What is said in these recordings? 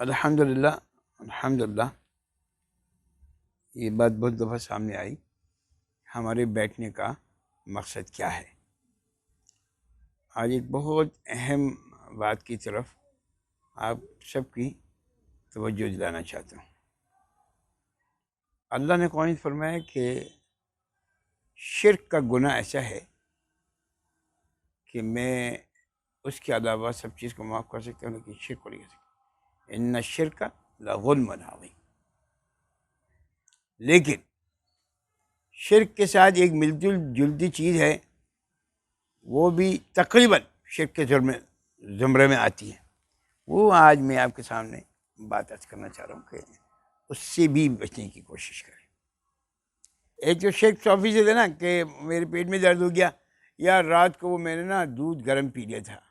अल्हम्दुलिल्लाह, अल्हम्दुलिल्लाह, ये बात बहुत दफ़ा सामने आई, हमारे बैठने का मकसद क्या है। आज एक बहुत अहम बात की तरफ आप सबकी तवज्जो दिलाना चाहता हूँ। अल्लाह ने कुरान में फरमाया कि शिर्क का गुनाह ऐसा है कि मैं उसके अलावा सब चीज़ को माफ़ कर सकता हूँ, लेकिन शिर्क को नहीं कर सकता। इन्ना शिर्क लज़ुल्मुन अज़ीम। लेकिन शिर्क के साथ एक मिलजुल जुलती चीज़ है, वो भी तकरीबन शिर्क के ज़ुमरे में आती है। वो आज मैं आपके सामने बात अर्ज़ करना चाह रहा हूँ कि उससे भी बचने की कोशिश करें। एक जो शिर्क 100% है ना कि मेरे पेट में दर्द हो गया, या रात को वो मैंने ना दूध गर्म पी लिया था,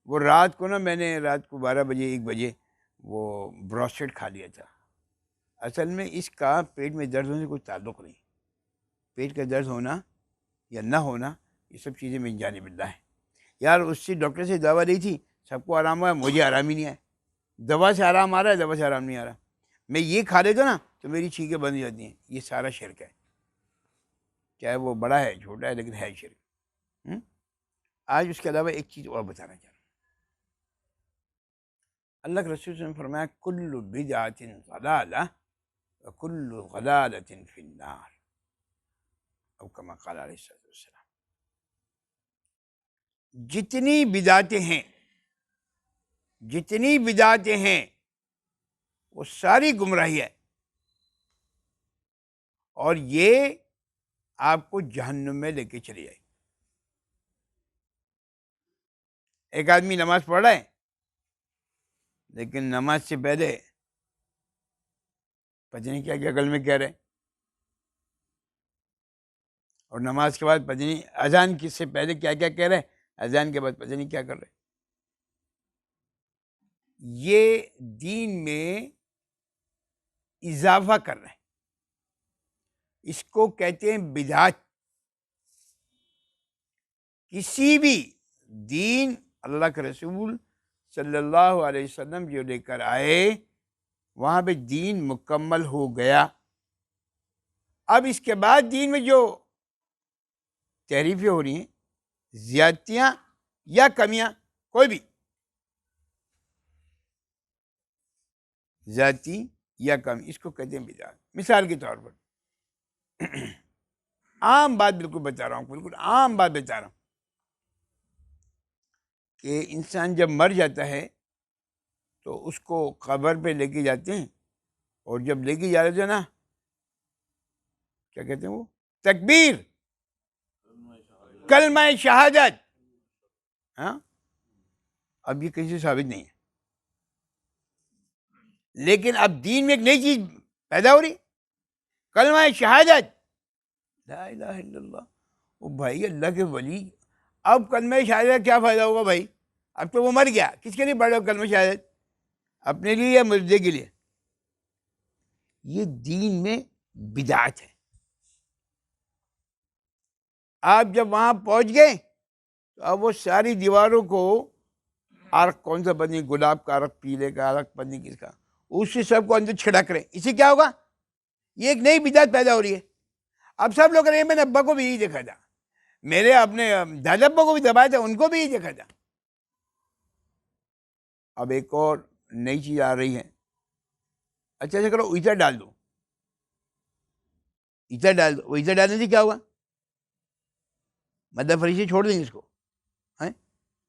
वो रात को 12 बजे 1 बजे वो ब्रोस्टेड खा लिया था। असल में इसका पेट में दर्द होने से कोई ताल्लुक़ नहीं। पेट का दर्द होना या ना होना ये सब चीज़ें मिल जाने बिल्ला है। यार उससे डॉक्टर से दवा ली थी, सबको आराम हुआ, मुझे आराम ही नहीं आया। दवा से आराम आ रहा है, दवा से आराम नहीं आ रहा। मैं ये खा लेता ना तो मेरी छींकें बंद हो जाती हैं। ये सारा शिर्क है, चाहे वो बड़ा है छोटा है, लेकिन है शिर्क। आज उसके अलावा एक चीज़ और बताना चाह रहा हूँ। अल्लाह के रसूल ने फरमाया कुल्लु बिदअतिन ज़लाला व कुल्लु ज़लालतिन फिन्नार, अब कमा क़ाल अलैहिस्सलातु वस्सलाम। जितनी बिदातें हैं वो सारी गुमराही है, और ये आपको जहन्नुम में लेके चली जाए। एक आदमी नमाज पढ़ रहा है, लेकिन नमाज से पहले पता नहीं क्या क्या कलमे कह रहे, और नमाज के बाद पता नहीं अजान से पहले क्या क्या कह रहे, अजान के बाद पता नहीं क्या कर रहे। ये दीन में इजाफा कर रहे हैं, इसको कहते हैं बिदअत। किसी भी दीन अल्लाह के रसूल सल्लल्लाहु अलैहि वसल्लम जो लेकर आए, वहाँ पे दीन मुकम्मल हो गया। अब इसके बाद दीन में जो तहरीफें हो रही हैं, ज़्यादतियाँ या कमियाँ, कोई भी ज़्यादती या कमी, इसको कहते हैं बिदअत। मिसाल के तौर पर आम बात बिल्कुल बता रहा हूँ, बिल्कुल आम बात बता रहा हूँ कि इंसान जब मर जाता है तो उसको कब्र पे लेके जाते हैं, और जब लेके जा रहे थे ना, क्या कहते हैं वो, तकबीर, कलमा शहादत। हाँ, अब ये कहीं से साबित नहीं है, लेकिन अब दीन में एक नई चीज पैदा हो रही, कलमा शहादत, ला इलाहा इल्लल्लाह। ओ भाई अल्लाह के वली, अब कलमा शहादत का क्या फायदा होगा भाई? अब तो वो मर गया, किसके लिए पढ़ रहे हो कलमा शहादत? अपने लिए या मुर्दे के लिए? ये दीन में बिदअत है। आप जब वहां पहुंच गए तो अब वो सारी दीवारों को, अर्क कौन सा बनी, गुलाब का अर्क, पीले का अर्क, पन्नी किसका, उससे सबको अंदर छिड़क रहे, इससे क्या होगा? ये एक नई बिदात पैदा हो रही है। अब सब लोग कह मैंने अब्बा को भी यही देखा था, मेरे अपने दादा अब्बा को भी दबाया था, उनको भी यही देखा था। अब एक और नई चीज आ रही है, अच्छा ऐसा करो ईटा डाल दो, ईटा डाल दो। वो ईटा डालने से क्या होगा? मदद फरीसे छोड़ देंगे इसको, हैं?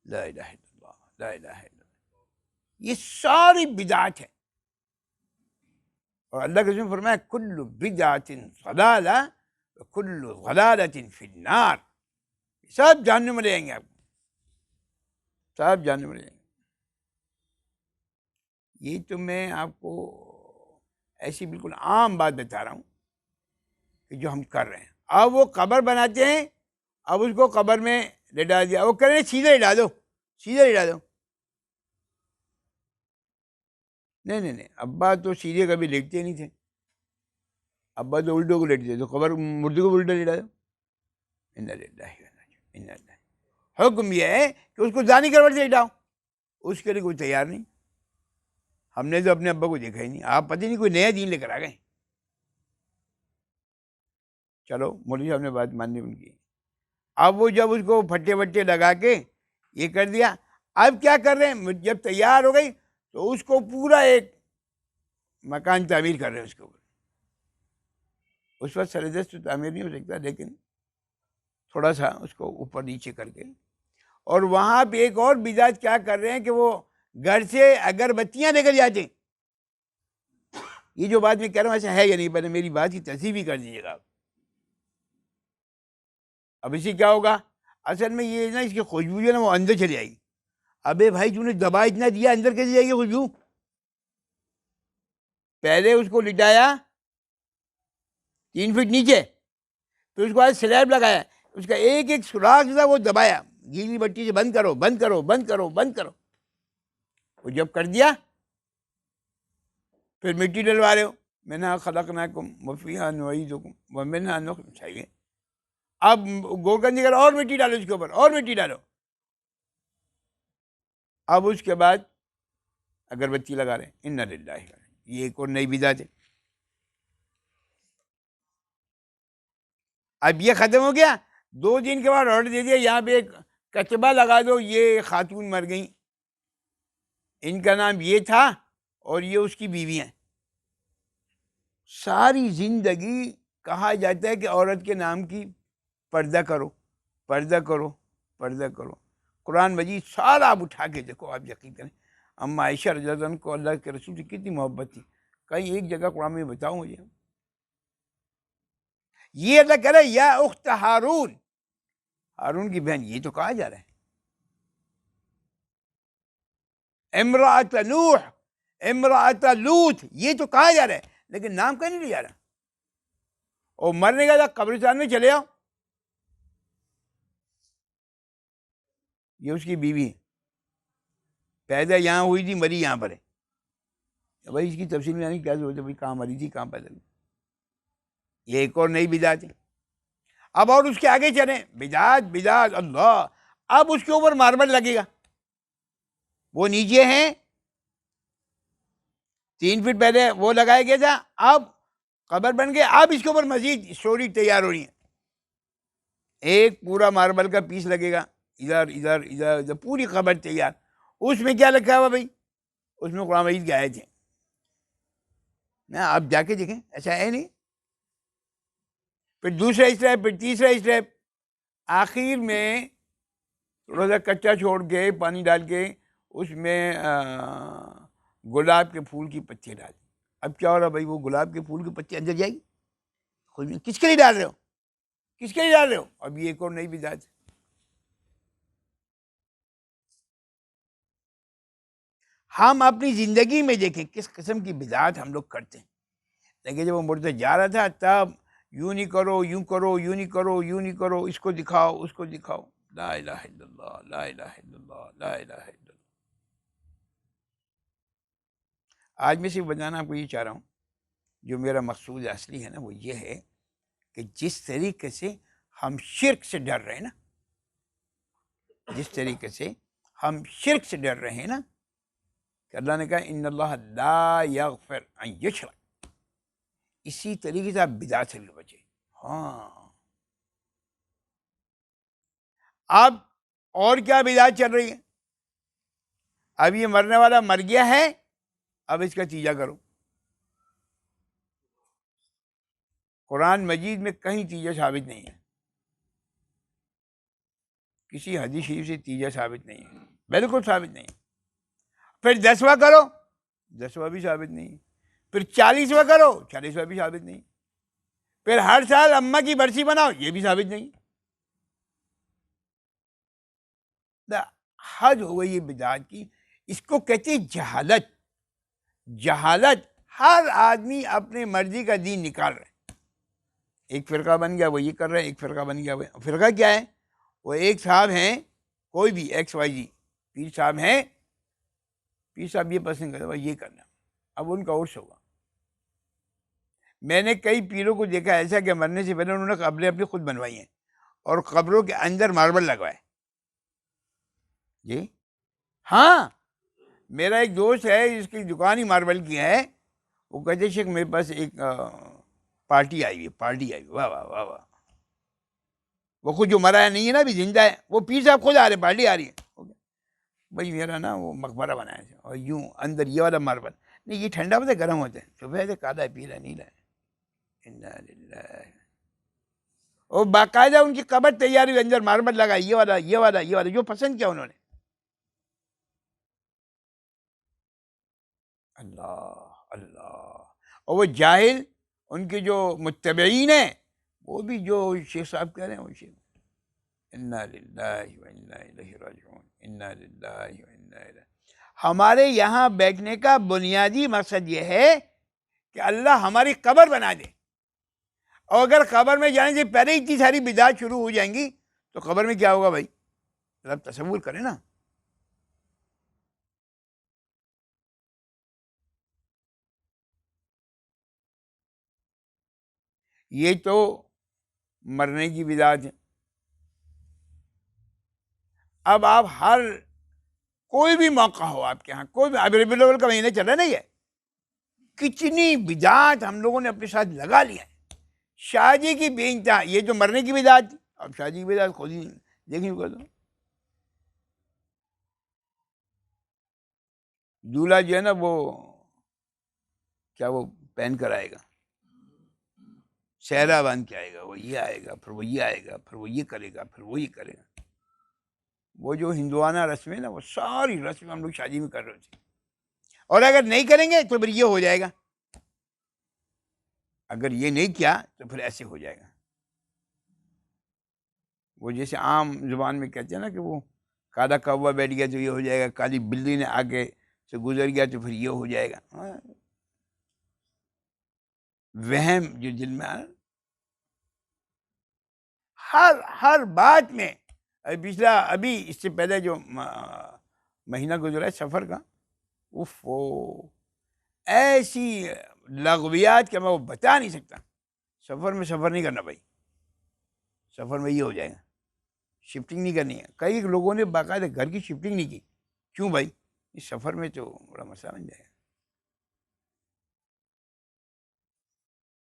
ला इलाहा इल्लल्लाह, ला इलाहा इल्लल्लाह। ये सारी बिदात है। और अल्लाह के रसूल ने फरमाया कुल्लु बिदातिन ज़लाला व कुल्लु ज़लालतिन फिन्नार। सब जानने में ले जाएंगे आपको, सब जानने में ले जाएंगे। ये तो मैं आपको ऐसी बिल्कुल आम बात बता रहा हूँ कि जो हम कर रहे हैं। अब वो कब्र बनाते हैं, अब उसको कब्र में लेटा दिया, वो कह रहे हैं सीधे लेटा दो, सीधे लेटा दो। नहीं नहीं नहीं, अब्बा तो सीधे कभी लेटते नहीं थे, अब्बा तो उल्टो को लेटते, तो कब्र मुर्दे को उल्टा लेटा दो। इन्ना लिल्लाहि व इन्ना इलैहि राजिऊन। हुक्म यह है कि उसको दानी करवट से लेटाओ, उसके लिए कोई तैयार नहीं। हमने तो अपने अब्बा को देखा ही नहीं, आप पता नहीं कोई नया दीन लेकर आ गए। चलो मौलवी साहब ने बात माननी उनकी। अब वो जब उसको फट्टे वट्टे लगा के ये कर दिया, अब क्या कर रहे हैं? जब तैयार हो गई तो उसको पूरा एक मकान तामीर कर रहे हैं उसके ऊपर। उस वक्त सरदस्त तो तामीर नहीं हो सकता, लेकिन थोड़ा सा उसको ऊपर नीचे करके। और वहाँ पे एक और बिदात क्या कर रहे हैं कि वो घर से अगरबत्तियाँ लेकर जाते। ये जो बात मैं कह रहा हूँ ऐसा है या नहीं, पहले मेरी बात की तस्दीक भी कर दीजिएगा आप। अब इसे क्या होगा? असल में ये ना इसकी खुशबू जो है ना वो अंदर चली जाएगी। अबे भाई तूने दबा इतना दिया, अंदर कैसे जाएगी खुशबू? पहले उसको लिटाया 3 फीट नीचे, फिर उसके बाद स्लैब लगाया, उसका एक एक सुराख था वो दबाया, गीली बट्टी से बंद करो बंद करो बंद करो बंद करो। वो जब कर दिया फिर मिट्टी डलवा रहे हो, मैंने खलकनाकुम वफीहा नुईदुकुम व मिन्हा नुखरिजुकुम। अब गोलकंदी कर और मिट्टी डालो उसके ऊपर, और मिट्टी डालो। अब उसके बाद अगरबत्ती लगा रहे हैं। इन्ना लिल्लाहि, ये एक और नई बिदात है। अब ये खत्म हो गया, 2 दिन के बाद ऑर्डर दे दिया यहाँ पे एक कचबा लगा दो, ये खातून मर गई, इनका नाम ये था और ये उसकी बीवी हैं। सारी जिंदगी कहा जाता है कि औरत के नाम की पर्दा करो पर्दा करो पर्दा करो। कुरान मजीद सारा आप उठा के देखो, आप यकीन करें अम्मा आयशा रज़ियल्लाहु अन्हा को अल्लाह के रसूल से कितनी मोहब्बत थी। कहीं एक जगह कुरान में बताओ मुझे। ये अल्लाह कह रहा है या उख्त हारून, हारून की बहन, ये तो कहा जा रहा है। इमरात नूह, इमरात लूत, ये तो कहा जा रहा है, लेकिन नाम कहीं नहीं लिया जा रहा। और मरने का कब्रिस्तान में चले आओ, ये उसकी बीवी है, पैदा यहाँ हुई थी, मरी यहाँ पर है। भाई इसकी तफसील में आने की क्या जरूरत है? भाई कहाँ मरी थी, कहाँ पैदा हुई? ये एक और नई बिदात है। अब और उसके आगे चले, बिदात बिदात अल्लाह। अब उसके ऊपर मार्बल लगेगा, वो नीचे है 3 फीट पहले वो लगाया गया था, अब कब्र बन गया, अब इसके ऊपर मजीद स्टोरी तैयार हो रही है। एक पूरा मार्बल का पीस लगेगा, इधर इधर इधर इधर, पूरी कब्र तैयार। उसमें क्या लिखा हुआ भाई? उसमें कुरान मजीद के आयत है ना, आप जाके देखें, ऐसा है नहीं। फिर दूसरा स्टेप, फिर तीसरा स्टेप, आखिर में थोड़ा सा कच्चा छोड़ के पानी डाल के उसमें गुलाब के फूल की पत्तियाँ डाल। अब क्या हो रहा भाई? वो गुलाब के फूल की पत्ती अंदर जाएगी, खुद किसके लिए डाल रहे हो? किसके लिए डाल रहे हो? अब ये एक और नई बिदात है। हम अपनी जिंदगी में देखें किस किस्म की बिदात हम लोग करते हैं। लेकिन जब वो मुर्दा जा रहा था तब यूं नहीं करो, यूं करो, यूं नहीं करो, यूं नहीं करो, इसको दिखाओ, उसको दिखाओ। ला इलाहा इल्लल्लाह, ला इलाहा इल्लल्लाह, ला इलाहा इल्लल्लाह। आज मैं सिर्फ बताना आपको ये चाह रहा हूँ, जो मेरा मकसूद असली है ना, वो ये है कि जिस तरीके से हम शिर्क से डर रहे हैं ना, जिस तरीके से हम शिर्क से डर रहे हैं ना, कि अल्लाह ने कहा इन्नल्लाह ला यगफिर अन युशरक। इसी तरीके से आप बिदात से भी बचे। हाँ, अब और क्या बिदात चल रही है? अब ये मरने वाला मर गया है, अब इसका तीजा करो। कुरान मजीद में कहीं तीजा साबित नहीं है, किसी हदीस शरीफ से तीजा साबित नहीं है, बिल्कुल साबित नहीं है। फिर 10वां करो, 10वां भी साबित नहीं है। फिर 40वां करो, 40वां भी साबित नहीं। फिर हर साल अम्मा की बरसी बनाओ, ये भी साबित नहीं। हद हो गई ये बिदात की। इसको कहते हैं जहालत। जहालत, हर आदमी अपने मर्जी का दीन निकाल रहा है। एक फिरका बन गया वो ये कर रहा है, एक फिरका बन गया वो। फिरका क्या है? वो एक साहब हैं, कोई भी XYZ पीर साहब हैं, पीर साहब ये पसंद करते भाई ये करना, अब उनका उर्स होगा। मैंने कई पीरों को देखा ऐसा कि मरने से पहले उन्होंने कब्रें अपनी खुद बनवाई हैं और कब्रों के अंदर मार्बल लगवाए। जी हाँ, मेरा एक दोस्त है जिसकी दुकान ही मार्बल की है। वो कहते शेख मेरे पास एक पार्टी आई हुई, पार्टी आई हुई। वाह वाह वाह वाह। वो खुद जो मरा है नहीं है ना, अभी जिंदा है। वो पीर साहब खुद आ रहे, पार्टी आ रही है। भाई मेरा ना वो मकबरा बनाया था और यूं अंदर ये वाला मार्बल नहीं, ये ठंडा होता है गर्म होता है, सुबह से काला पीला नीला है। इन्ना लिल्लाह। और बाकायदा उनकी कब्र तैयार हुई, अंदर मार्बल लगा, ये वाला ये वाला ये वाला, जो पसंद किया उन्होंने। अल्लाह अल्लाह। और वो जाहिल, उनके जो मुत्तबईन हैं, वो भी जो शेख साहब कह रहे हैं, वो शेख इन्ना लिल्लाहि व इन्ना इलैहि राजिऊन, इन्ना लिल्लाहि व इन्ना इलैहि। हमारे यहाँ बैठने का बुनियादी मकसद ये है कि अल्लाह हमारी कब्र बना दे। और अगर कब्र में जाने से पहले इतनी सारी बिदात शुरू हो जाएंगी तो कब्र में क्या होगा भाई? आप तसव्वुर करें ना। ये तो मरने की बिदात है। अब आप हर कोई भी मौका हो आपके यहाँ, कोई भी, अब रबीउल अव्वल का महीना चल रहा है नहीं है, कितनी बिदात हम लोगों ने अपने साथ लगा लिया है। शादी की बेइंतहा, ये जो मरने की बिदात थी, अब शादी की बिदात खुद ही देखने को दो। दूल्हा जो है ना वो क्या वो पहन कर आएगा, सेहरा बांध के आएगा, वो ये आएगा, फिर वो ये आएगा, फिर वो ये करेगा, फिर वो ये करेगा। वो जो हिंदुआना रस्में ना, वो सारी रस्में हम लोग शादी में कर रहे थे। और अगर नहीं करेंगे तो फिर ये हो जाएगा, अगर ये नहीं किया तो फिर ऐसे हो जाएगा। वो जैसे आम जुबान में कहते हैं ना कि वो काला कौवा बैठ गया तो ये हो जाएगा, काली बिल्ली ने आगे से गुजर गया तो फिर ये हो जाएगा। हाँ। वहम जो दिल में आ, हर बात में। पिछला अभी इससे पहले जो महीना गुजरा है सफ़र का, उफ वो ऐसी लगवियात कि मैं वो बता नहीं सकता। सफ़र में सफ़र नहीं करना भाई, सफ़र में ये हो जाएगा, शिफ्टिंग नहीं करनी है। कई लोगों ने बाकायदा घर की शिफ्टिंग नहीं की। क्यों भाई? इस सफ़र में तो बड़ा मसला बन जाएगा।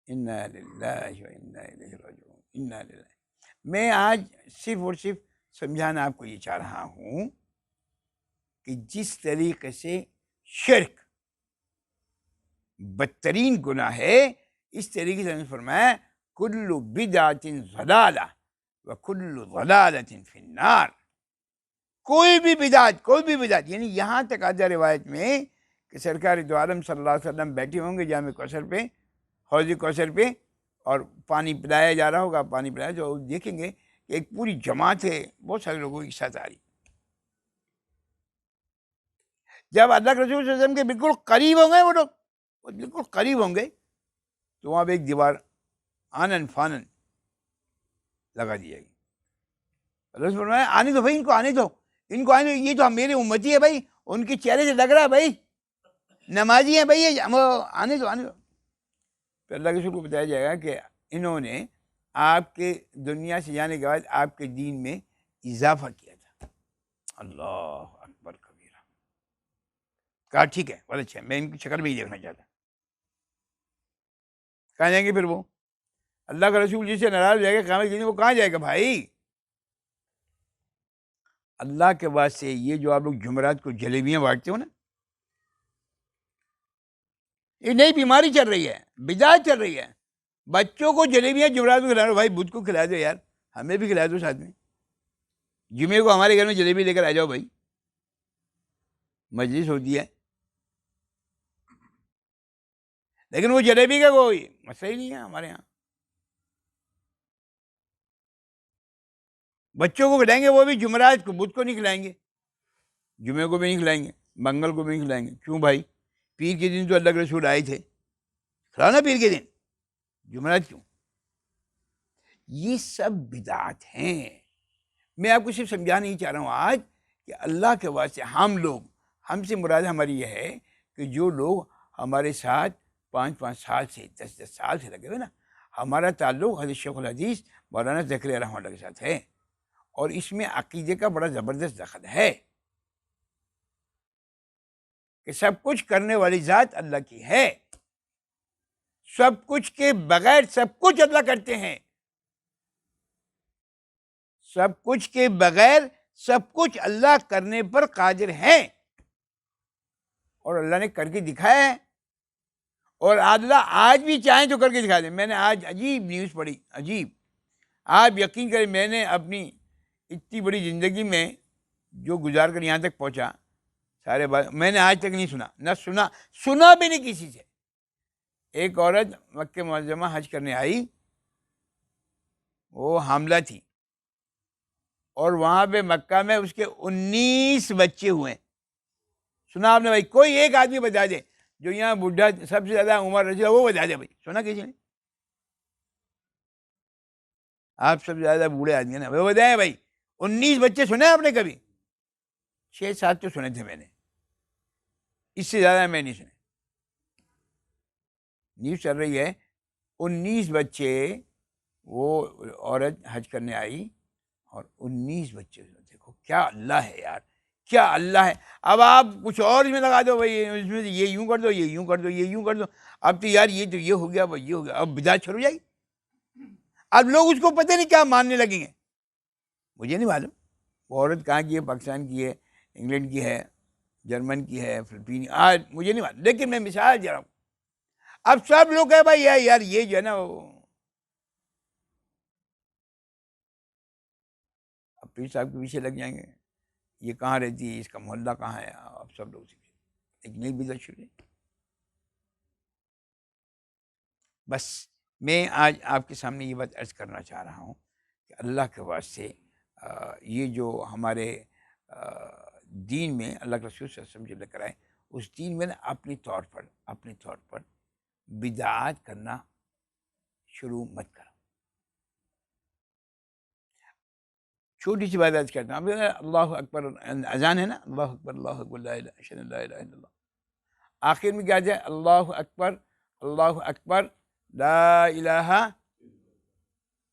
इन्ना लिल्लाहि व इन्ना इलैहि राजिऊन, इन्ना लिल्लाहि। मैं आज सिर्फ और सिर्फ समझाना आपको ये चाह रहा हूँ कि जिस तरीके से शिर्क बदतरीन गुनाह है, इस तरीके से फरमाया कुल्लु बिदअतिन ज़लाला व कुल्लु ज़लालतिन फिन्नार। कोई भी बिदात, यानी यहाँ तक आता रिवायत में कि सरकार दो आलम सल्लल्लाहु अलैहि वसल्लम बैठे होंगे जामे कौसर पे, हौज़ कौसर पे, और पानी पिलाया जा रहा होगा। पानी पिलाया तो देखेंगे कि एक पूरी जमात है, बहुत सारे लोगों की साथ आ रही। जब अल्लाह के रसूल सल्लल्लाहु अलैहि वसल्लम के बिल्कुल करीब होंगे वो लोग, बिल्कुल करीब होंगे, तो वहाँ पे एक दीवार आनन फानन लगा दी जाएगी। रसूल फरमाया आने दो भाई, इनको आने दो, इनको आने दो, ये तो मेरे उम्मती है भाई, उनके चेहरे से लग रहा है भाई नमाजी है भाई, ये आने दो आने दो। तो अल्लाह के रसूल को बताया जाएगा कि इन्होंने आपके दुनिया से जाने के बाद आपके दीन में इजाफा किया था। अल्लाह अकबर कबीरा। कहा ठीक है, बहुत अच्छा है, मैं इनकी शक्ल भी नहीं देखना चाहता। कहाँ जाएंगे फिर वो? अल्लाह का रसूल जिससे नाराज हो जाएगा क़यामत के दिन, वो कहाँ जाएगा भाई? अल्लाह के वास्ते ये जो आप लोग जुमेरात को जलेबियाँ बांटते हो ना, ये नई बीमारी चल रही है, बिदात चल रही है। बच्चों को जलेबियाँ जुमेरात को खिला दो भाई, बुध को खिला दो यार, हमें भी खिला दो साथ में। जुमे को हमारे घर में जलेबी लेकर आ जाओ भाई, मजलिस होती है। लेकिन वो जलेबी का कोई मसला ही नहीं है हमारे यहाँ। बच्चों को खिलाएंगे वो भी जुमेरात को, बुध को नहीं खिलाएंगे, जुमे को भी नहीं खिलाएंगे, मंगल को भी नहीं खिलाएंगे। क्यों भाई? पीर के दिन तो अल्लाह के रसूल आए थे, खिलाना पीर के दिन, जुमेरात क्यों? ये सब बिदात हैं। मैं आपको सिर्फ समझाना नहीं चाह रहा हूँ आज कि अल्लाह के वास्ते हम लोग, हमसे मुराद हमारी यह है कि जो लोग हमारे साथ 5-5 साल से 10-10 साल से लगे हुए ना, हमारा ताल्लुक़ हज़रत शेखुल हदीस मौलाना ज़करिया रहमतुल्लाह के साथ है, और इसमें अक़ीदे का बड़ा ज़बरदस्त दखल है कि सब कुछ करने वाली ज़ात अल्लाह की है, सब कुछ के बगैर सब कुछ अल्लाह करते हैं, सब कुछ के बगैर सब कुछ अल्लाह करने पर कादिर है, और अल्लाह ने करके दिखाया है, और अल्लाह आज भी चाहे तो करके दिखा दे। मैंने आज अजीब न्यूज़ पढ़ी, अजीब, आप यकीन करें, मैंने अपनी इतनी बड़ी ज़िंदगी में जो गुजार कर यहाँ तक पहुँचा, सारे बात मैंने आज तक नहीं सुना, ना सुना भी नहीं किसी से। एक औरत मक्के मुअज़्ज़मा हज करने आई, वो हामला थी, और वहाँ पे मक्का में उसके 19 बच्चे हुए। सुना आपने भाई? कोई एक आदमी बता दे जो यहाँ बुढ़ा सबसे ज़्यादा उम्र रही है, वो बता दे भाई। सुना किसी ने? आप सबसे ज़्यादा बूढ़े आदमी है ना, वो बताए भाई। 19 बच्चे सुने आपने कभी? 6-7 तो सुने थे मैंने, इससे ज़्यादा मैं नहीं सुने। न्यूज़ चल रही है 19 बच्चे, वो औरत हज करने आई और 19 बच्चे। देखो क्या अल्लाह है यार, क्या अल्लाह है। अब आप कुछ और इसमें लगा दो भाई, इसमें ये यूं कर दो, ये यूं कर दो, ये यूं कर दो। अब तो यार ये तो ये हो गया, भाई ये हो गया, अब बिदात शुरू हो जाएगी। अब लोग उसको पता नहीं क्या मानने लगेंगे, मुझे नहीं मालूम वो औरत कहाँ की है, पाकिस्तान की है, इंग्लैंड की है, जर्मन की है, फिलिपीन, आज मुझे नहीं मालूम, लेकिन मैं मिसाल दे रहा हूँ। अब सब लोग कहे भाई यार ये जो है ना, अब पीर साहब के पीछे लग जाएंगे, ये कहाँ रहती है, इसका मोहल्ला कहाँ है, अब सब लोग एक नई बिदअत शुरू है। बस मैं आज आपके सामने ये बात अर्ज करना चाह रहा हूँ कि अल्लाह के वास्ते ये जो हमारे दीन में अल्लाह के रसूल सल्लल्लाहु अलैहि वसल्लम जो लेकर आए, उस दीन में ना अपने तौर पर बिदात करना शुरू मत करो। छोटी सी बात आज करता हूँ, अल्लाह अकबर अजान है ना, अल्लाह अकबर अल्लाह अकबर ला इलाहा इल्लल्लाह, आखिर में क्या जाए, अल्लाह अकबर ला इलाहा।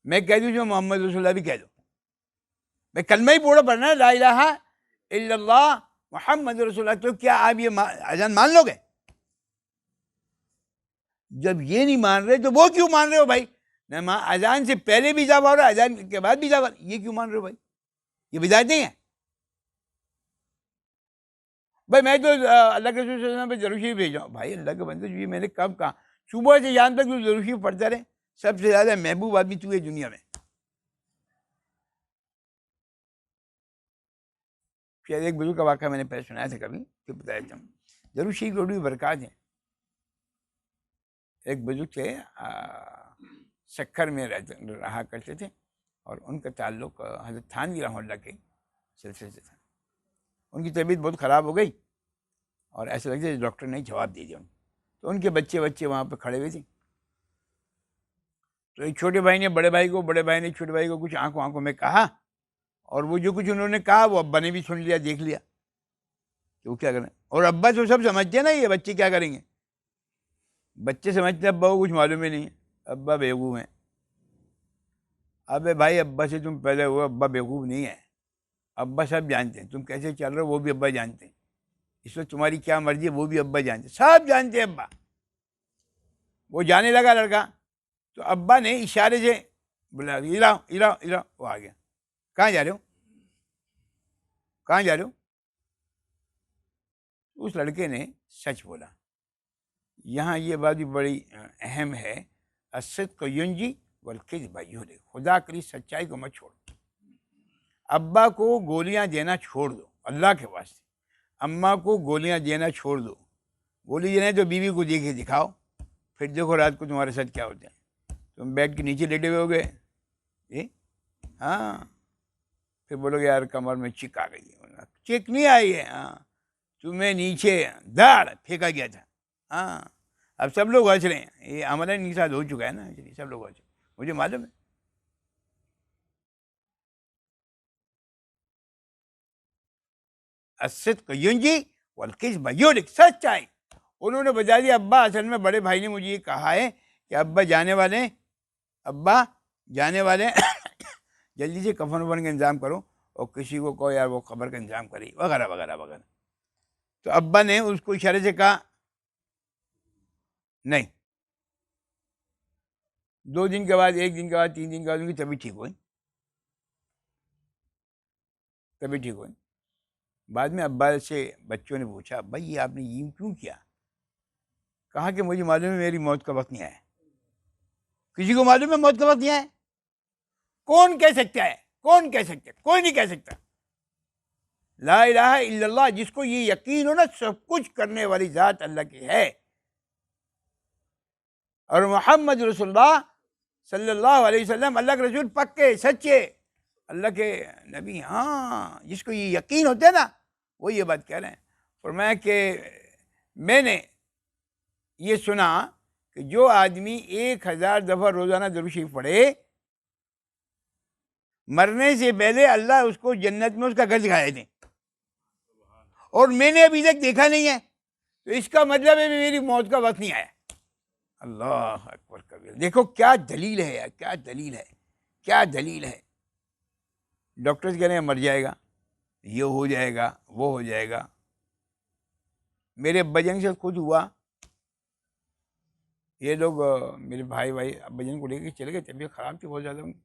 मैं कह दूँ जो मोहम्मद रसूलुल्लाह भी कह दो, मैं कलमा ही पूरा पढ़ना है, ला इलाहा इल्लल्लाह मोहम्मद रसूलुल्लाह, तो क्या आप ये अजान मान लोगे? जब ये नहीं मान रहे तो वो क्यों मान रहे हो भाई? न अजान से पहले भी इजाफा हो रहा है, अजान के बाद भी इजाफा, ये क्यों मान रहे हो भाई? ये बिदात नहीं है भाई। मैं तो अल्लाह के रसूल पे दरूद शरीफ भेजा हूँ भाई, अल्लाह के बंदे, ये मैंने कब कहा? सुबह से शाम तक तू दरूद शरीफ पढ़ता रहे, सबसे ज़्यादा महबूब आदमी तू है दुनिया में। शायद एक बुजुर्ग का वाक़ा मैंने पहले सुनाया था कभी, तो बताया था। दरूद शरीफ की बड़ी बरकत है। एक बुजुर्ग थे, सक्खर में रहा करते थे, और उनका ताल्लुक़ हज़रत थानवी रहमतुल्लाह के सिलसिले से था। उनकी तबीयत बहुत ख़राब हो गई, और ऐसा लगता है डॉक्टर ने जवाब दे दिया। तो उनके बच्चे वहाँ पर खड़े हुए थे, तो एक छोटे भाई ने बड़े भाई को, बड़े भाई ने छोटे भाई को कुछ आंखों में कहा, और वो जो कुछ उन्होंने कहा वो अब्बा ने भी सुन लिया, देख लिया कि वो क्या करें। और अब्बा तो सब समझते हैं ना ये बच्चे क्या करेंगे, बच्चे समझते हैं अब्बा को कुछ मालूम ही नहीं है, अब्बा बेवकूफ़ हैं। अबे भाई अब्बा से तुम पहले हुए, अब्बा बेवकूफ़ नहीं है, अब्बा सब जानते हैं, तुम कैसे चल रहे हो वो भी अब्बा जानते हैं। इसमें तुम्हारी क्या मर्जी है वो भी अब्बा जानते, सब जानते हैं अब्बा। वो जाने लगा लड़का, तो अब्बा ने इशारे से बोला इलाओ इलाओ इलाओ, वो आ गया। कहाँ जा रहे हो, कहाँ जा रहे हो? उस लड़के ने सच बोला। यहाँ ये बात भी बड़ी अहम है, असद को युंजी वल्किज़ बयुरी, खुदा करी सच्चाई को मत छोड़ो। अब्बा को गोलियां देना छोड़ दो अल्लाह के वास्ते, अम्मा को गोलियां देना छोड़ दो। गोली देना है तो बीवी को दे के दिखाओ, फिर देखो रात को तुम्हारे साथ क्या होता है। तुम बेड के नीचे लेटे हुए हो गए, हाँ, फिर बोलोगे यार कमर में चिक आ गई है। चिक नहीं आई है, हाँ, तुम्हें नीचे दाड़ फेंका गया था। हाँ, अब सब लोग हंस रहे हैं, ये हमारा इनके साथ हो चुका है ना, इसलिए सब लोग हंस, मुझे मालूम है। अस्सिद्क़ युंजी वल्किज़्ब युहलिक, सच्चाई। उन्होंने बता दिया अब्बा असल में बड़े भाई ने मुझे ये कहा है कि अब्बा जाने वाले, अब्बा जाने वाले जल्दी से कफन वफन का इंतज़ाम करो और किसी को कहो यार वो खबर का इंतज़ाम करे, वगैरह वगैरह वगैरह। तो अब्बा ने उसको इशारे से कहा नहीं। 2 दिन के बाद, 1 दिन के बाद, 3 दिन के बाद उनकी तबीयत ठीक हुई, तबीयत ठीक हुई। बाद में अब्बा से बच्चों ने पूछा अब्बा ये आपने यूँ क्यों किया? कहा कि मुझे मालूम है मेरी मौत का वक्त नहीं आया। किसी को मालूम है मौत का वक्त नहीं आया? कौन कह सकता है? कौन कह सकता है? कोई नहीं कह सकता। ला इलाहा इल्लल्लाह, जिसको ये यकीन हो ना सब कुछ करने वाली जात अल्लाह की है, और मोहम्मद रसूलुल्लाह सल्लल्लाहु अलैहि वसल्लम अल्लाह के रसूल पक्के सच्चे अल्लाह के नबी। हाँ, जिसको ये यकीन होता है ना वो ये बात कह रहे हैं। फरमाया कि मैंने ये सुना कि जो आदमी 1000 दफ़ा रोज़ाना दुरूद शरीफ पढ़े, मरने से पहले अल्लाह उसको जन्नत में उसका घर दिखाए थे, और मैंने अभी तक देखा नहीं है, तो इसका मतलब है मेरी मौत का वक्त नहीं आया। अल्लाह अकबर कबीर। देखो क्या दलील है यार, क्या दलील है, क्या दलील है। डॉक्टर्स कह रहे हैं मर जाएगा, ये हो जाएगा, वो हो जाएगा। मेरे अब्बाजन से खुद हुआ, ये लोग मेरे भाई अब्बाजन को लेकर चले गए, तबीयत ख़राब थी बहुत ज़्यादा उनकी,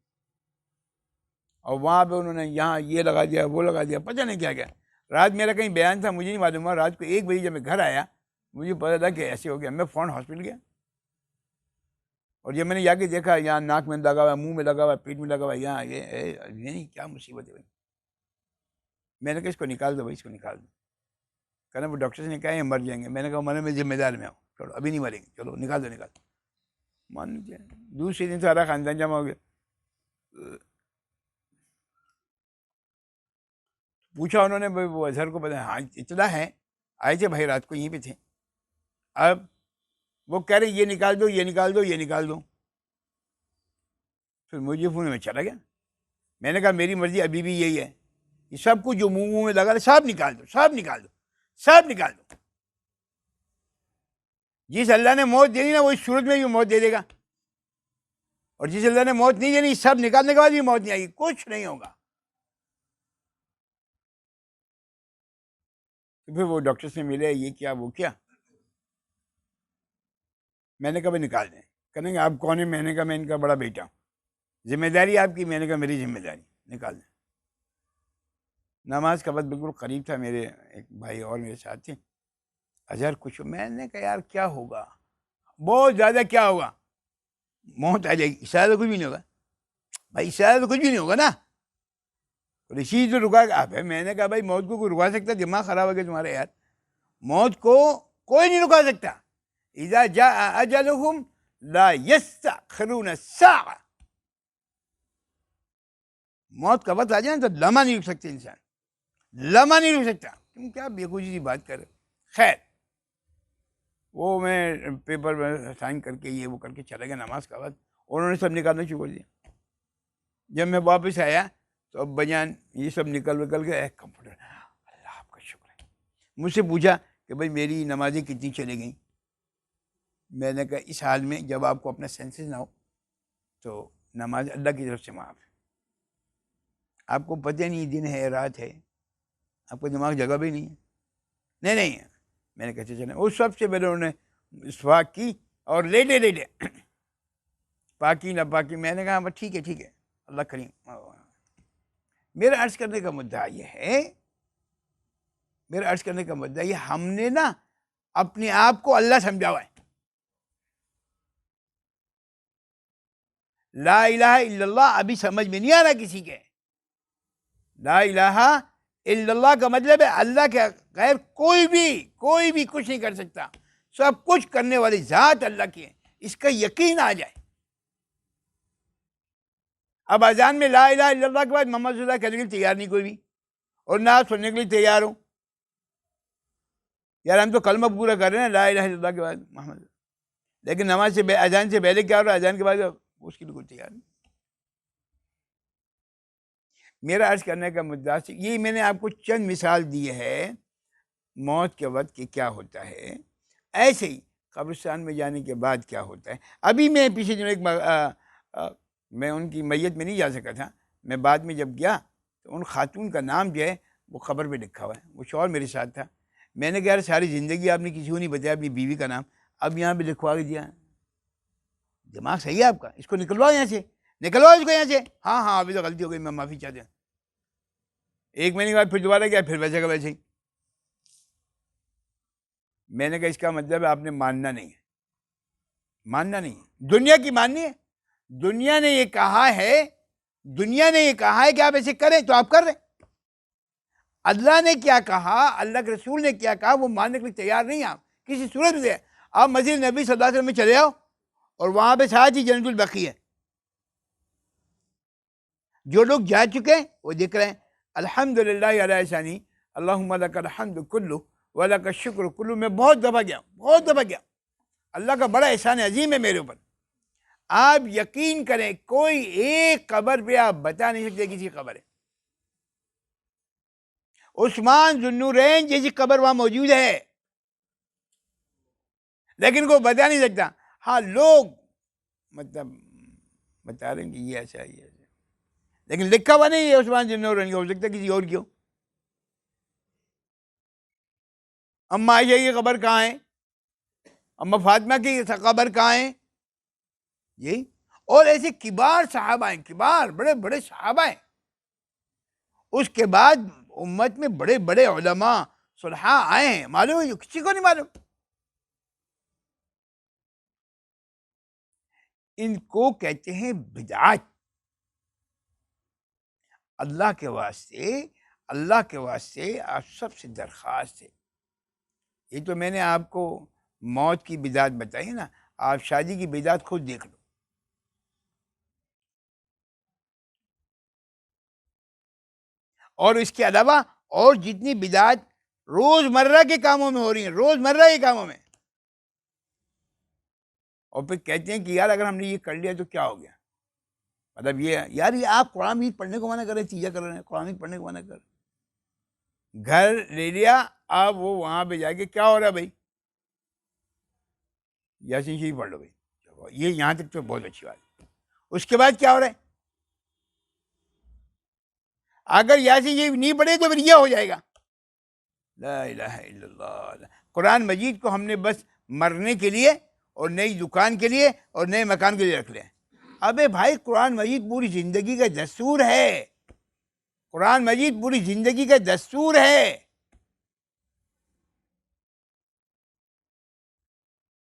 और वहाँ पे उन्होंने यहाँ ये लगा दिया, वो लगा दिया, पता नहीं क्या क्या। रात मेरा कहीं बयान था, मुझे नहीं मालूम हुआ। रात को 1 बजे जब मैं घर आया मुझे पता था कि ऐसे हो गया। मैं फ़ौरन हॉस्पिटल गया, और जब मैंने जाके देखा यहाँ नाक में लगा हुआ, मुंह में लगा हुआ, पेट में लगा हुआ, यहाँ ये नहीं, क्या मुसीबत है भाई। मैंने कहा इसको निकाल दो भाई, इसको निकाल दो। कहना वो डॉक्टर ने कहा ये मर जाएंगे। मैंने कहा मरने में जिम्मेदार में आओ, चलो अभी नहीं मरेंगे, चलो निकाल दो निकाल दो। मान लीजिए दूसरे दिन सारा खानदान जमा हो गया। पूछा उन्होंने, भाई वो अजहर को बताया, हाँ इतना है, आए थे भाई रात को यहीं पे थे। अब वो कह रहे ये निकाल दो, ये निकाल दो, ये निकाल दो। फिर मुझे फोन में चला गया। मैंने कहा मेरी मर्जी अभी भी यही है, ये सब कुछ जो मुंह में लगा सब निकाल दो, सब निकाल दो, सब निकाल दो। जिस अल्लाह ने मौत देनी ना वो इस सूरत में भी मौत दे देगा, और जिस अल्लाह ने मौत नहीं देनी सब निकालने के बाद भी मौत नहीं आएगी, कुछ नहीं होगा। तो फिर वो डॉक्टर से मिले, ये क्या वो क्या। मैंने कहा भाई निकाल दें। कहेंगे आप कौन है? मैंने कहा मैं इनका बड़ा बेटा हूँ। जिम्मेदारी आपकी? मैंने कहा मेरी जिम्मेदारी, निकाल दें। नमाज का वक्त बिल्कुल करीब था, मेरे एक भाई और मेरे साथ थे। अजहर कुछ, मैंने कहा यार क्या होगा, बहुत ज़्यादा क्या होगा, मौत आ जाएगी, शायद कुछ भी नहीं होगा भाई, शायद कुछ भी नहीं होगा ना, ऋषि तो रुका। अब मैंने कहा भाई मौत को कोई रुका सकता? दिमाग खराब हो गया तुम्हारे यार, मौत को कोई नहीं रुका सकता। इज़ा जाअ अजलुहुम ला यस्तअखिरून साअ, मौत का वक्त आ जाए तो लम्हा नहीं रुक सकते इंसान, लम्हा नहीं रुक सकता। तुम क्या बेखुशी सी बात कर रहे हो। खैर वो मैं पेपर में साइन करके ये वो करके चला गया, नमाज का वक्त, उन्होंने सब निकालना शुरू कर दिया। जब मैं वापस आया तो अब बजान ये सब निकल गए, कंप्यूटर, अल्लाह आपका शुक्र है। मुझसे पूछा कि भाई मेरी नमाज़ें कितनी चली गई। मैंने कहा इस हाल में जब आपको अपना सेंसेस ना हो तो नमाज अल्लाह की तरफ से माफ़ है। आपको पता नहीं दिन है रात है, आपको दिमाग जगह भी नहीं है। नहीं नहीं, मैंने कहा चले। उस सबसे पहले उन्होंने इस्फाक की और लेटे लेटे पाकी ना पाकी, मैंने कहा बस ठीक है अल्लाह करीम। मेरा अर्ज करने का मुद्दा ये है, मेरा अर्ज करने का मुद्दा ये, हमने ना अपने आप को अल्लाह समझा हुआ है। ला इलाहा इल्लल्लाह अभी समझ में नहीं आ रहा किसी के। ला इलाहा इल्लल्लाह का मतलब है अल्लाह के गैर कोई भी कुछ नहीं कर सकता, सब कुछ करने वाली जात अल्लाह की है, इसका यकीन आ जाए। अब अजान में ला इलाहा इल्लल्लाह के बाद मोहम्मद रसूलुल्लाह कहने के लिए तैयार नहीं कोई भी, और ना सुनने के लिए तैयार हो। यार हम तो कलमा पूरा कर रहे हैं ला इलाहा इल्लल्लाह के बाद मोहम्मद, लेकिन नमाज से अजान से पहले क्या हो रहा है, अजान के बाद उसके लिए कोई तैयार नहीं। मेरा अर्ज करने का मुद्दा से ये, मैंने आपको चंद मिसाल दी है मौत के वक्त कि क्या होता है, ऐसे ही कब्रिस्तान में जाने के बाद क्या होता है। अभी मैं पिछले दिनों मैं उनकी मैयत में नहीं जा सका था, मैं बाद में जब गया तो उन खातून का नाम जो है वो खबर पे लिखा हुआ है, वो शौहर मेरे साथ था। मैंने कहा यार सारी ज़िंदगी आपने किसी को नहीं बताया अपनी बीवी का नाम, अब यहाँ पे लिखवा के दिया। दिमाग सही है आपका, इसको निकलवाओ यहाँ से, निकलवाओ इसको यहाँ से। हाँ अभी तो गलती हो गई, मैं माफ़ी चाहते हैं। 1 महीने के बाद फिर दोबारा गया, फिर वैसे का वैसे ही। मैंने कहा इसका मतलब है आपने मानना नहीं है, मानना नहीं है, दुनिया की माननी है। दुनिया ने ये कहा है कि आप ऐसे करें तो आप कर रहे। अल्लाह ने क्या कहा, अल्लाह के रसूल ने क्या कहा, वो मानने के लिए तैयार नहीं आप किसी सूरत में। आप मस्जिद नबी सल्लल्लाहु अलैहि वसल्लम में चले जाओ और वहां पे साथ ही जन्नतुल बकी है। जो लोग जा चुके हैं वो दिख रहे हैं। अल्हम्दुलिल्लाह अला ihसानी, अल्लाहुम्मा लकल हम्दु कुल्लु व लकल शुक्र कुल्लु। मैं बहुत दफ़ा गया। अल्लाह का बड़ा एहसान अजीम है मेरे ऊपर। आप यकीन करें, कोई एक कब्र पे आप बता नहीं सकते किसी कब्र है। उस्मान जुन्नूरैन जैसी कब्र वहां मौजूद है, लेकिन कोई बता नहीं सकता। हाँ लोग मतलब बता रहे हैं कि ये ऐसा है, ये ऐसा, लेकिन लिखा हुआ नहीं है उस्मान जुन्नूरैन, हो सकता है किसी और की हो। अम्मा आयशा की कब्र कहाँ है, अम्मा फातिमा की कब्र कहाँ है, यही। और ऐसे किबार सहाबा हैं, किबार बड़े बड़े सहाबा हैं। उसके बाद उम्मत में बड़े बड़े उलमा सुलहा आए हैं, मालूम है, किसी को नहीं मालूम। इनको कहते हैं बिदअत। अल्लाह के वास्ते आप सबसे दरख्वास्त है, ये तो मैंने आपको मौत की बिदअत बताई ना, आप शादी की बिदअत खुद देख लो। और इसके अलावा और जितनी बिदअत रोजमर्रा के कामों में हो रही है, रोजमर्रा के कामों में, और फिर कहते हैं कि यार अगर हमने ये कर लिया तो क्या हो गया। मतलब ये यार, ये आप कुरान मजीद पढ़ने को मना कर रहे हैं, तीजा कर रहे हैं, कुरान मजीद पढ़ने को मना कर। घर ले लिया, अब वो वहां पे जाके क्या हो रहा है भाई, यासीन शरीफ पढ़ लो भाई, ये यहाँ तक तो बहुत अच्छी बात है। उसके बाद क्या हो रहा है, अगर यासीन शरीफ नहीं पढ़े तो फिर यह हो जाएगा ला इलाहा इल्लल्लाह। कुरान मजीद को हमने बस मरने के लिए और नई दुकान के लिए और नए मकान के लिए रख लिया। अबे भाई, कुरान मजीद पूरी जिंदगी का दस्तूर है, कुरान मजीद पूरी जिंदगी का दस्तूर है।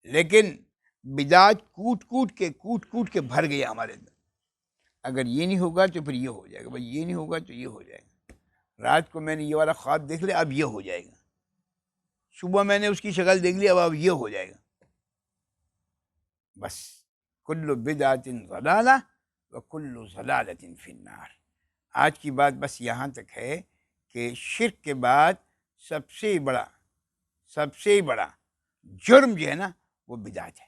लेकिन बिदात कूट कूट के भर गया हमारे अंदर। अगर ये नहीं होगा तो फिर ये हो जाएगा, भाई ये नहीं होगा तो ये हो जाएगा। रात को मैंने ये वाला ख्वाब देख लिया, अब ये हो जाएगा। सुबह मैंने उसकी शक्ल देख ली, अब ये हो जाएगा। बस कुल्लु बिदातिन ज़लाला व कुल्लु ज़लालतिन फिन्नार। आज की बात बस यहाँ तक है कि शिर्क के बाद सबसे बड़ा जुर्म जो है ना, वो बिदात है।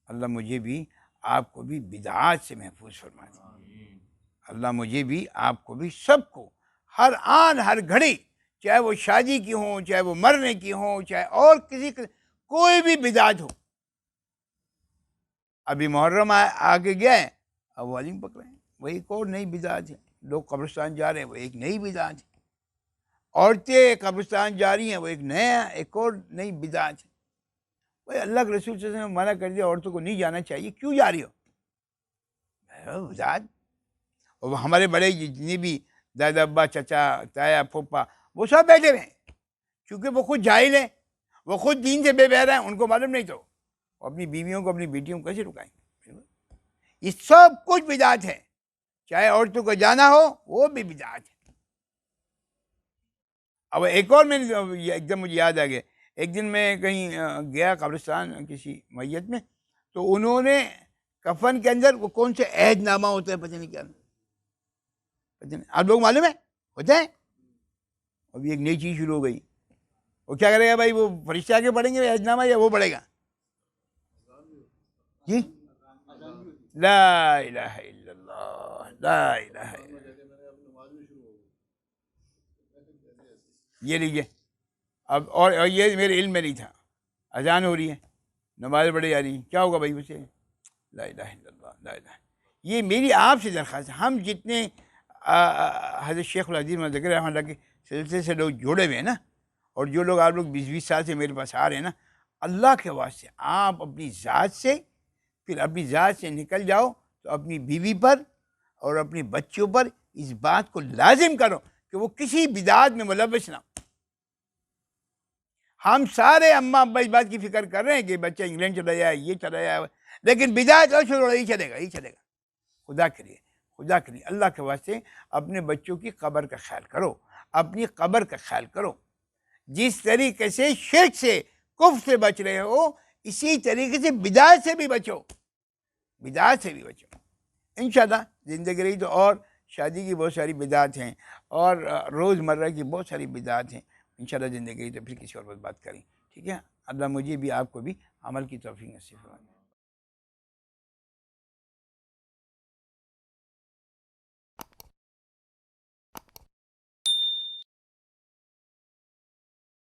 अल्लाह मुझे भी आपको भी बिदात से महफूज फरमा दे। अल्लाह मुझे भी आपको भी सबको हर आन हर घड़ी, चाहे वो शादी की हो, चाहे वो मरने की हो, चाहे और किसी कोई भी बिदात हो। अभी मुहर्रम आगे गया है, अब वालिम पकड़े हैं, वही एक और नई बिदात है। लोग कब्रिस्तान जा रहे हैं, वो एक नई बिदात है। औरतें कब्रिस्तान जा रही हैं, वो एक और नई बिदात है। भाई अल्लाह के रसूल सल्लल्लाहु अलैहि वसल्लम ने मना कर दिया औरतों को नहीं जाना चाहिए, क्यों जा रही हो? बिदात। और हमारे बड़े जितने भी दादा अब्बा चाचा ताया फूफा वो सब बैठे हुए हैं, क्योंकि वो खुद जाहिल हैं, वो खुद दीन से बेबहरा हैं, उनको मालूम नहीं तो वो अपनी बीवियों को अपनी बेटियों को कैसे रुकाएंगे? ये सब कुछ बिदात है, चाहे औरतों को जाना हो वो भी बिदात है। अब एक और मैंने एकदम मुझे याद आ गया, एक दिन मैं कहीं गया कब्रिस्तान किसी मैयत में, तो उन्होंने कफन के अंदर वो कौन से अहदनामा होता है पता नहीं क्या, पता नहीं आप लोग मालूम है होता है। अभी एक नई चीज़ शुरू हो गई, वो क्या करेगा भाई, वो फरिश्ते आके पढ़ेंगे अहदनामा या वो पढ़ेगा जी? ला इलाहा इल्लल्लाह, ला इलाहा इल्लल्लाह। ये लीजिए अब, और ये मेरे इल्म में नहीं था, अजान हो रही है, नमाज पढ़ी जा रही है, क्या होगा भाई उसे? ला इलाहा इल्लल्लाह, ला इलाहा। ये मेरी आपसे दरख्वास्त है, हम जितने हज़रत शेख अज़ीज़ ज़िक्र रहमतुल्लाह के सिलसिले से लोग जुड़े हुए हैं ना, और जो लोग आप लोग 20-20 साल से मेरे पास आ रहे हैं ना, अल्लाह के वास्ते आप अपनी ज़ात से, फिर अपनी ज़ात से निकल जाओ तो अपनी बीवी पर और अपने बच्चों पर इस बात को लाजिम करो कि वो किसी बिदात में मुलव्वस ना। हम सारे अम्मा अब्बा इस बात की फिक्र कर रहे हैं कि बच्चा इंग्लैंड चला जाए, ये चला जाए, लेकिन बिदात और छोड़ो, यही चलेगा, यही चलेगा। खुदा करिए अल्लाह के वास्ते अपने बच्चों की कब्र का ख्याल करो, अपनी कब्र का ख्याल करो। जिस तरीके से शिर्क से कुफ्र से बच रहे हो, इसी तरीके से बिदात से भी बचो, बिदात से भी बचो। इंशाल्लाह ज़िंदगी रही तो और शादी की बहुत सारी बिदात हैं और रोज़मर्रा की बहुत सारी बिदात हैं। इंशाल्लाह ज़िंदगी रही तो फिर किसी और बात करें, ठीक है? अल्लाह मुझे भी आपको भी अमल की तौफीक नसीब फरमाए।